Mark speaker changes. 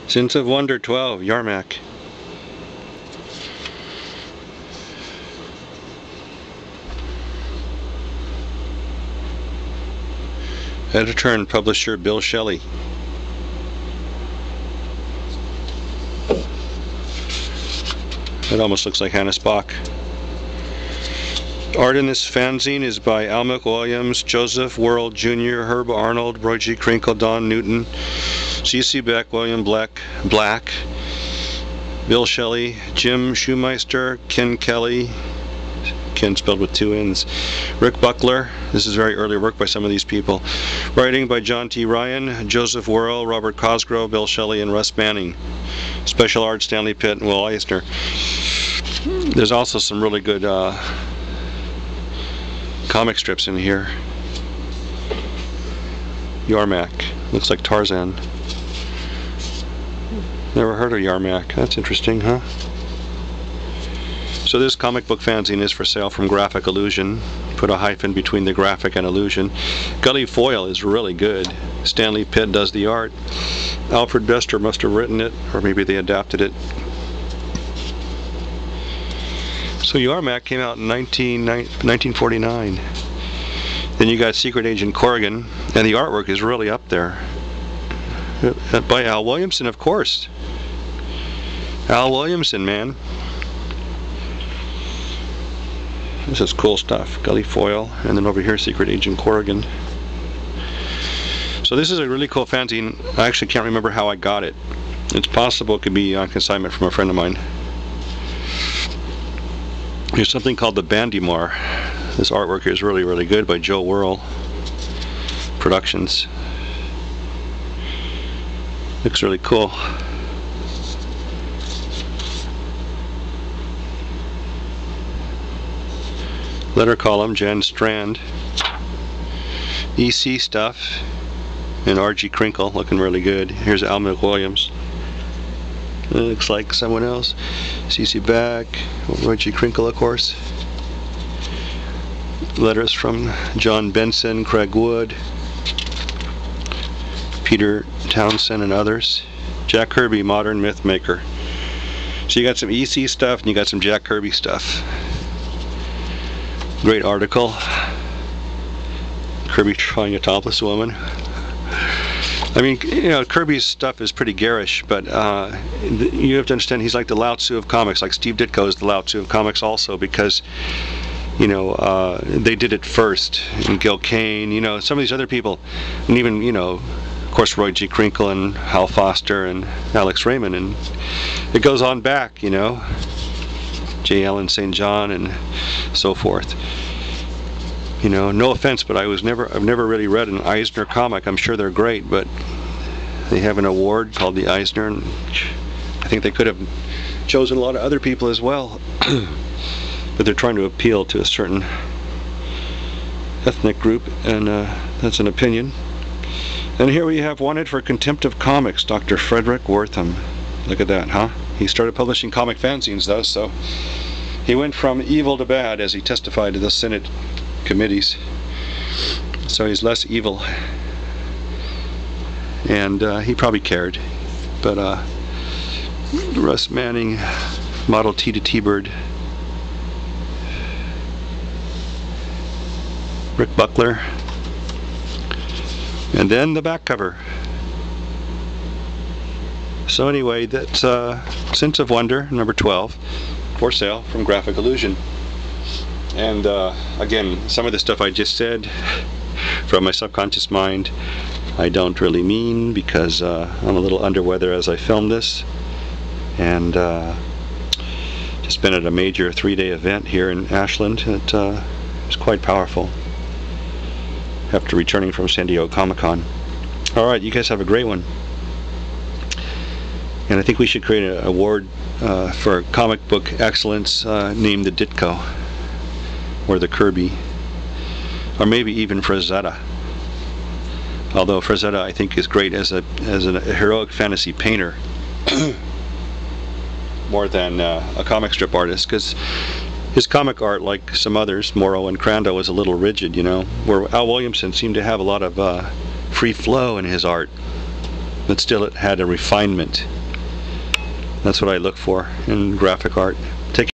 Speaker 1: Sense of Wonder 12, Yarmak. Editor and publisher Bill Shelley. It almost looks like Hannah Spock. Art in this fanzine is by Almec Williams, Joseph Worrell Jr., Herb Arnold, Roy G. Krinkle, Don Newton, C.C. Beck, William Black, Bill Shelley, Jim Schumeister, Ken Kelly, Ken spelled with 2 N's, Rick Buckler. This is very early work by some of these people. Writing by John T. Ryan, Joseph Worrell, Robert Cosgrove, Bill Shelley, and Russ Manning. Special art Stanley Pitt and Will Eisner. There's also some really good comic strips in here. Yarmak. Looks like Tarzan. Never heard of Yarmak. That's interesting, huh? So this comic book fanzine is for sale from Graphic Illusion. Put a hyphen between the graphic and illusion. Gully Foil is really good. Stanley Pitt does the art. Alfred Bester must have written it, or maybe they adapted it. So Yarmak came out in 1949. Then you got Secret Agent Corrigan, and the artwork is really up there. By Al Williamson, of course. Al Williamson, man. This is cool stuff. Gully Foil, and then over here Secret Agent Corrigan. So this is a really cool fanzine. I actually can't remember how I got it. It's possible it could be on consignment from a friend of mine. There's something called the Bandimar. This artwork is really, really good by Joe Worrell Productions. Looks really cool. Letter column, Jan Strand. EC stuff and R.G. Krinkle, looking really good. Here's Almec Williams. It looks like someone else. C.C. Beck, Roy G. Krinkle, of course. Letters from John Benson, Craig Wood, Peter Townsend, and others. Jack Kirby, Modern Myth Maker. So you got some EC stuff and you got some Jack Kirby stuff. Great article. Kirby trying a topless woman. I mean, you know, Kirby's stuff is pretty garish, but you have to understand he's like the Lao Tzu of comics. Like Steve Ditko is the Lao Tzu of comics also, because, you know, they did it first. And Gil Kane, you know, some of these other people, and even, you know, of course, Roy G. Krinkle and Hal Foster and Alex Raymond, and it goes on back, you know, J. Allen St. John and so forth. You know, no offense, but I've never really read an Eisner comic. I'm sure they're great, but they have an award called the Eisner, and I think they could have chosen a lot of other people as well. But they're trying to appeal to a certain ethnic group, and that's an opinion. And here we have Wanted for Contempt of Comics, Dr. Frederick Wortham. Look at that, huh? He started publishing comic fanzines, though, so he went from evil to bad, as he testified to the Senate committees. So he's less evil, and he probably cared. But Russ Manning, Model T to T-Bird, Rick Buckler, and then the back cover. So anyway, that's Sense of Wonder number 12 for sale from Graphic Illusion. And again, some of the stuff I just said from my subconscious mind I don't really mean, because I'm a little under weather as I film this, and just been at a major 3-day event here in Ashland. It was quite powerful after returning from San Diego Comic-Con. Alright, you guys have a great one. And I think we should create an award for comic book excellence named the Ditko, or the Kirby, or maybe even Frazetta. Although Frazetta, I think, is great as a heroic fantasy painter more than a comic strip artist, because his comic art, like some others, Morrow and Crandall, was a little rigid, you know, where Al Williamson seemed to have a lot of free flow in his art, but still it had a refinement. That's what I look for in graphic art.